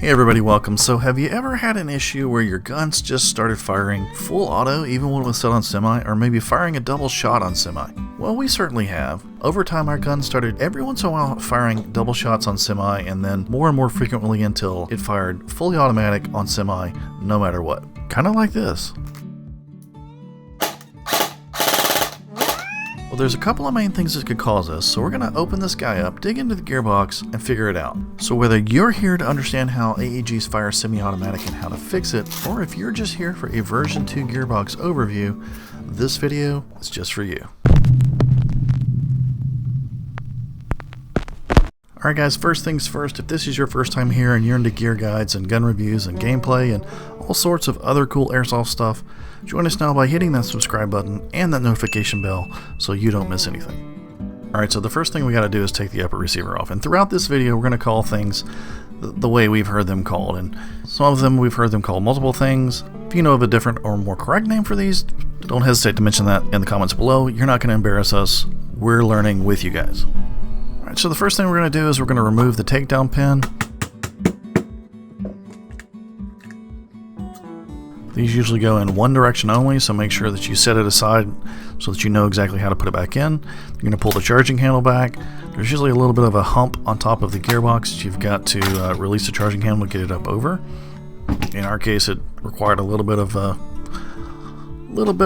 Hey everybody, welcome. So have you ever had an issue where your guns just started firing full auto even when it was set on semi, or maybe firing a double shot on semi? Well, we certainly have. Over time our guns started every once in a while firing double shots on semi, and then more and more frequently until it fired fully automatic on semi no matter what. Kind of like this. Well, there's a couple of main things that could cause this, so we're going to open this guy up, dig into the gearbox, and figure it out. So whether you're here to understand how AEGs fire semi-automatic and how to fix it, or if you're just here for a version 2 gearbox overview, this video is just for you. Alright guys, first things first, if this is your first time here and you're into gear guides and gun reviews and gameplay and all sorts of other cool airsoft stuff, join us now by hitting that subscribe button and that notification bell so you don't miss anything. Alright, so the first thing we got to do is take the upper receiver off, and throughout this video we're going to call things the way we've heard them called, and some of them we've heard them called multiple things. If you know of a different or more correct name for these, don't hesitate to mention that in the comments below. You're not going to embarrass us, we're learning with you guys. Alright, so the first thing we're going to do is we're going to remove the takedown pin. These usually go in one direction only, so make sure that you set it aside so that you know exactly how to put it back in. You're going to pull the charging handle back. There's usually a little bit of a hump on top of the gearbox that you've got to release the charging handle to get it up over. In our case, it required a little bit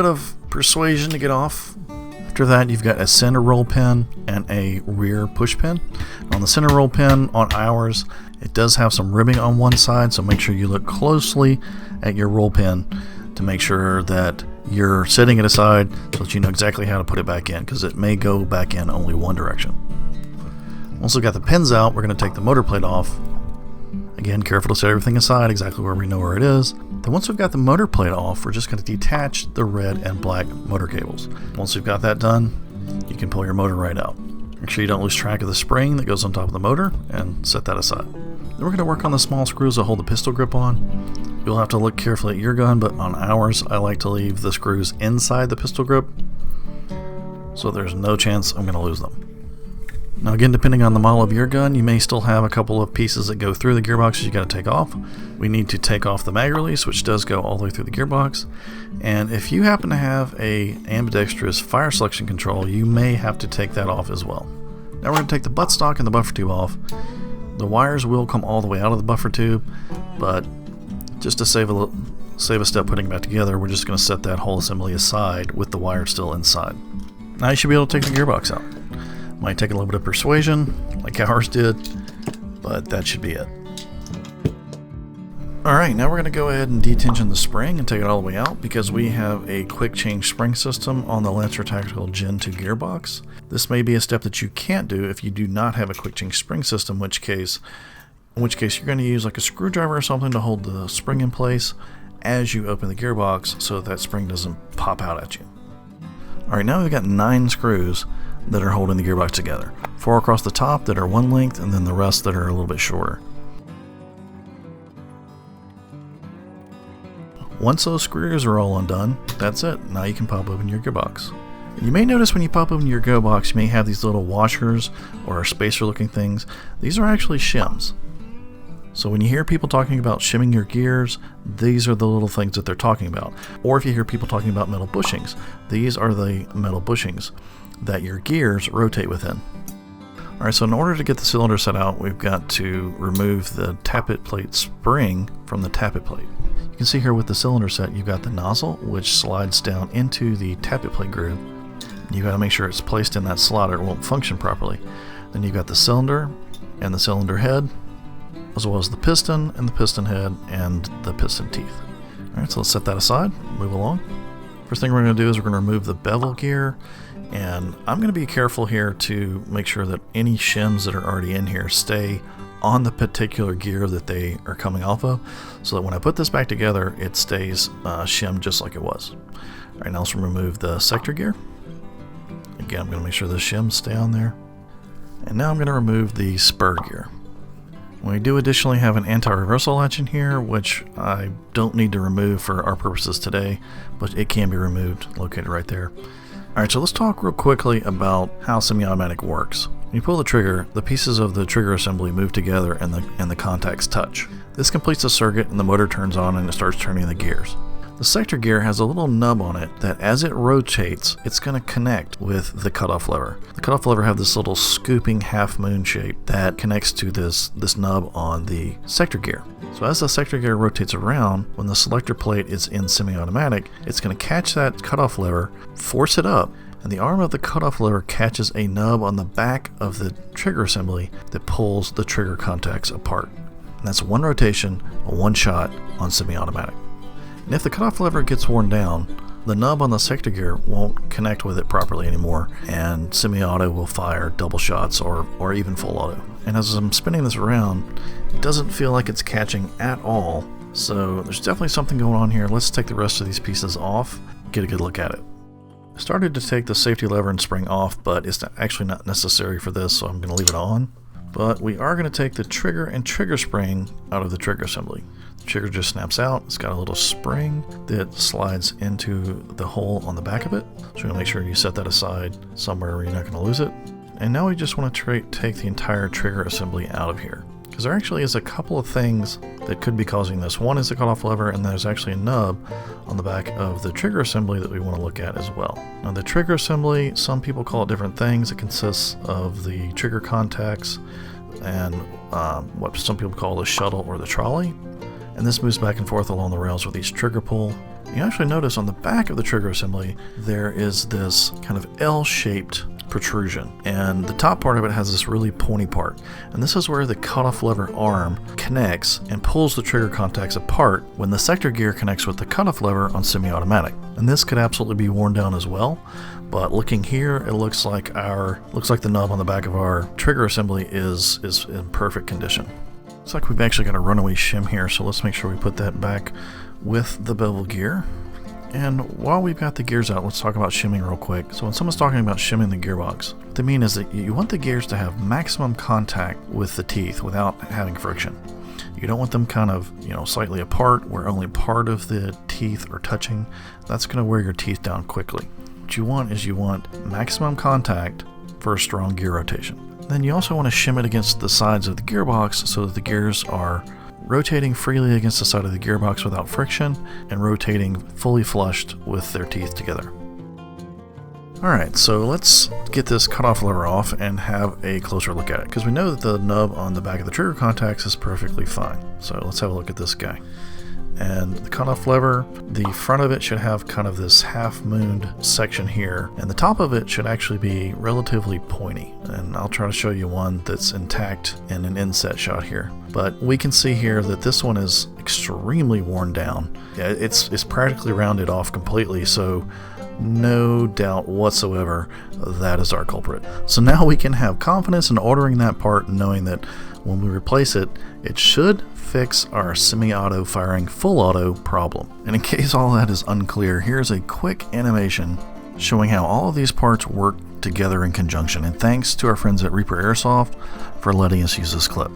of persuasion to get off. After that, you've got a center roll pin and a rear push pin. On the center roll pin on ours, it does have some ribbing on one side, so make sure you look closely at your roll pin to make sure that you're setting it aside so that you know exactly how to put it back in, because it may go back in only one direction. Once we've got the pins out, we're going to take the motor plate off. Again, careful to set everything aside exactly where we know where it is. Then once we've got the motor plate off, we're just going to detach the red and black motor cables. Once we've got that done, you can pull your motor right out. Make sure you don't lose track of the spring that goes on top of the motor, and set that aside. Then we're going to work on the small screws that hold the pistol grip on. You'll have to look carefully at your gun, but on ours, I like to leave the screws inside the pistol grip, so there's no chance I'm going to lose them. Now again, depending on the model of your gun, you may still have a couple of pieces that go through the gearbox you got to take off. We need to take off the mag release, which does go all the way through the gearbox. And if you happen to have a ambidextrous fire selection control, you may have to take that off as well. Now we're going to take the buttstock and the buffer tube off. The wires will come all the way out of the buffer tube, but just to save a step putting it back together, we're just going to set that whole assembly aside with the wire still inside. Now you should be able to take the gearbox out. Might take a little bit of persuasion, like ours did, but that should be it. Alright, now we're going to go ahead and detension the spring and take it all the way out, because we have a quick change spring system on the Lancer Tactical Gen 2 gearbox. This may be a step that you can't do if you do not have a quick change spring system, in which case you're going to use like a screwdriver or something to hold the spring in place as you open the gearbox so that spring doesn't pop out at you. Alright, now we've got 9 screws that are holding the gearbox together. 4 across the top that are one length, and then the rest that are a little bit shorter. Once those screws are all undone, that's it. Now you can pop open your gearbox. You may notice when you pop open your gearbox, you may have these little washers or spacer looking things. These are actually shims. So when you hear people talking about shimming your gears, these are the little things that they're talking about. Or if you hear people talking about metal bushings, these are the metal bushings that your gears rotate within. Alright, so in order to get the cylinder set out, we've got to remove the tappet plate spring from the tappet plate. You can see here with the cylinder set, you've got the nozzle, which slides down into the tappet plate groove. You got to make sure it's placed in that slot or it won't function properly. Then you've got the cylinder and the cylinder head, as well as the piston and the piston head and the piston teeth. Alright, so let's set that aside, move along. First thing we're going to do is we're going to remove the bevel gear, and I'm going to be careful here to make sure that any shims that are already in here stay on the particular gear that they are coming off of, so that when I put this back together, it stays shimmed just like it was. Alright, now let's remove the sector gear. Again, I'm going to make sure the shims stay on there. And now I'm going to remove the spur gear. We do additionally have an anti-reversal latch in here, which I don't need to remove for our purposes today, but it can be removed, located right there. Alright, so let's talk real quickly about how semi-automatic works. When you pull the trigger, the pieces of the trigger assembly move together and the contacts touch. This completes the circuit and the motor turns on and it starts turning the gears. The sector gear has a little nub on it that as it rotates, it's going to connect with the cutoff lever. The cutoff lever have this little scooping half moon shape that connects to this nub on the sector gear. So as the sector gear rotates around, when the selector plate is in semi-automatic, it's going to catch that cutoff lever, force it up, and the arm of the cutoff lever catches a nub on the back of the trigger assembly that pulls the trigger contacts apart. And that's one rotation, a one shot on semi-automatic. And if the cutoff lever gets worn down, the nub on the sector gear won't connect with it properly anymore, and semi-auto will fire double shots or even full auto. And as I'm spinning this around, it doesn't feel like it's catching at all, so there's definitely something going on here. Let's take the rest of these pieces off, get a good look at it. I started to take the safety lever and spring off, but it's actually not necessary for this, so I'm going to leave it on. But we are going to take the trigger and trigger spring out of the trigger assembly. The trigger just snaps out. It's got a little spring that slides into the hole on the back of it. So you're going to make sure you set that aside somewhere where you're not going to lose it. And now we just want to take the entire trigger assembly out of here, because there actually is a couple of things that could be causing this. One is the cutoff lever, and there's actually a nub on the back of the trigger assembly that we want to look at as well. Now the trigger assembly, some people call it different things. It consists of the trigger contacts and what some people call the shuttle or the trolley. And this moves back and forth along the rails with each trigger pull. You actually notice on the back of the trigger assembly there is this kind of L-shaped protrusion, and the top part of it has this really pointy part, and this is where the cutoff lever arm connects and pulls the trigger contacts apart when the sector gear connects with the cutoff lever on semi-automatic. And this could absolutely be worn down as well, but looking here, it looks like the nub on the back of our trigger assembly is in perfect condition. Looks like we've actually got a runaway shim here, so let's make sure we put that back with the bevel gear. And while we've got the gears out, let's talk about shimming real quick. So when someone's talking about shimming the gearbox, what they mean is that you want the gears to have maximum contact with the teeth without having friction. You don't want them kind of, slightly apart where only part of the teeth are touching. That's going to wear your teeth down quickly. What you want is maximum contact for a strong gear rotation. Then you also want to shim it against the sides of the gearbox so that the gears are rotating freely against the side of the gearbox without friction and rotating fully flushed with their teeth together. Alright, so let's get this cutoff lever off and have a closer look at it, because we know that the nub on the back of the trigger contacts is perfectly fine. So let's have a look at this guy. And the cutoff lever, the front of it should have kind of this half-mooned section here, and the top of it should actually be relatively pointy. And I'll try to show you one that's intact in an inset shot here. But we can see here that this one is extremely worn down. Yeah, it's practically rounded off completely, so no doubt whatsoever that is our culprit. So now we can have confidence in ordering that part, knowing that when we replace it, it should fix our semi-auto firing full auto problem. And in case all that is unclear, here's a quick animation showing how all of these parts work together in conjunction. And thanks to our friends at Reaper Airsoft for letting us use this clip.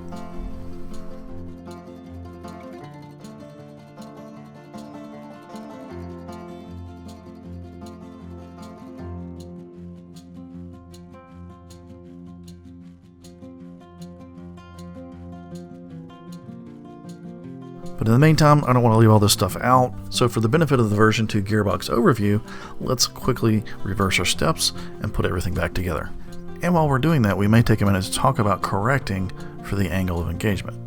But in the meantime, I don't want to leave all this stuff out, so for the benefit of the version 2 Gearbox overview, let's quickly reverse our steps and put everything back together. And while we're doing that, we may take a minute to talk about correcting for the angle of engagement.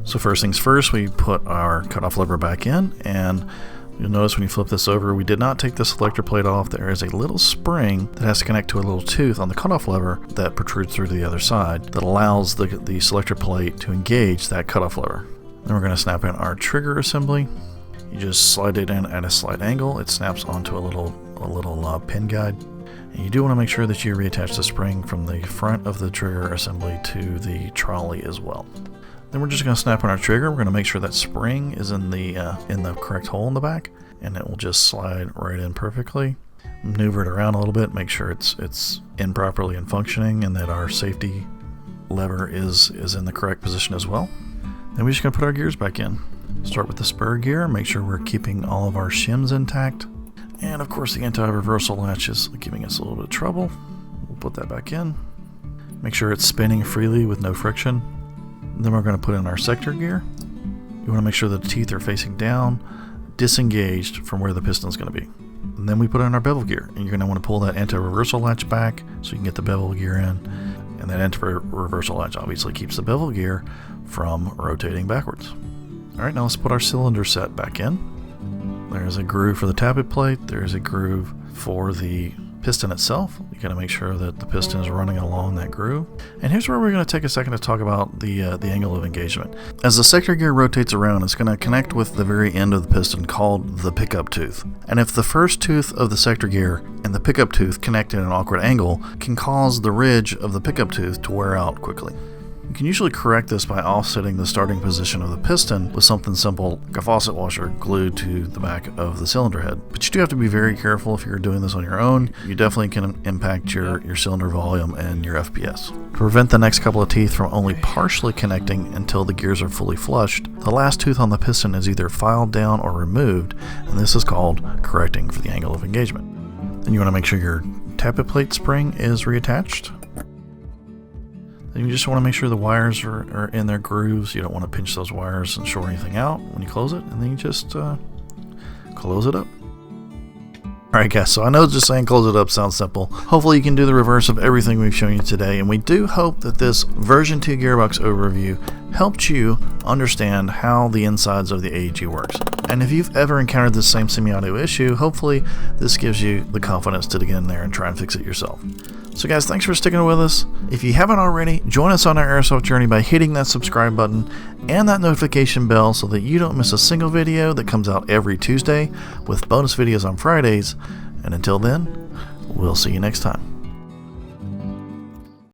So first things first, we put our cutoff lever back in, and you'll notice when you flip this over, we did not take the selector plate off. There is a little spring that has to connect to a little tooth on the cutoff lever that protrudes through to the other side that allows the selector plate to engage that cutoff lever. Then we're going to snap in our trigger assembly. You just slide it in at a slight angle. It snaps onto a little pin guide. And you do want to make sure that you reattach the spring from the front of the trigger assembly to the trolley as well. Then we're just going to snap on our trigger. We're going to make sure that spring is in the correct hole in the back, and it will just slide right in perfectly. Maneuver it around a little bit, make sure it's in properly and functioning, and that our safety lever is in the correct position as well. Then we're just going to put our gears back in. Start with the spur gear, make sure we're keeping all of our shims intact. And of course the anti-reversal latch is giving us a little bit of trouble. We'll put that back in. Make sure it's spinning freely with no friction. Then we're going to put in our sector gear. You want to make sure that the teeth are facing down, disengaged from where the piston is going to be. And then we put in our bevel gear, and you're going to want to pull that anti-reversal latch back so you can get the bevel gear in. And that anti-reversal latch obviously keeps the bevel gear from rotating backwards. Alright, now let's put our cylinder set back in. There's a groove for the tappet plate. There's a groove for the piston itself. You got to make sure that the piston is running along that groove. And here's where we're going to take a second to talk about the angle of engagement. As the sector gear rotates around, it's going to connect with the very end of the piston called the pickup tooth. And if the first tooth of the sector gear and the pickup tooth connect at an awkward angle, can cause the ridge of the pickup tooth to wear out quickly. You can usually correct this by offsetting the starting position of the piston with something simple like a faucet washer glued to the back of the cylinder head. But you do have to be very careful if you're doing this on your own. You definitely can impact your cylinder volume and your FPS. To prevent the next couple of teeth from only partially connecting until the gears are fully flushed, the last tooth on the piston is either filed down or removed, and this is called correcting for the angle of engagement. Then you want to make sure your tappet plate spring is reattached. You just want to make sure the wires are in their grooves. You don't want to pinch those wires and short anything out when you close it, and then you just close it up. Alright guys, so I know just saying close it up sounds simple. Hopefully you can do the reverse of everything we've shown you today, and we do hope that this version 2 Gearbox overview helped you understand how the insides of the AEG works. And if you've ever encountered this same semi-auto issue, hopefully this gives you the confidence to get in there and try and fix it yourself. So guys, thanks for sticking with us. If you haven't already, join us on our airsoft journey by hitting that subscribe button and that notification bell so that you don't miss a single video that comes out every Tuesday with bonus videos on Fridays. And until then, we'll see you next time.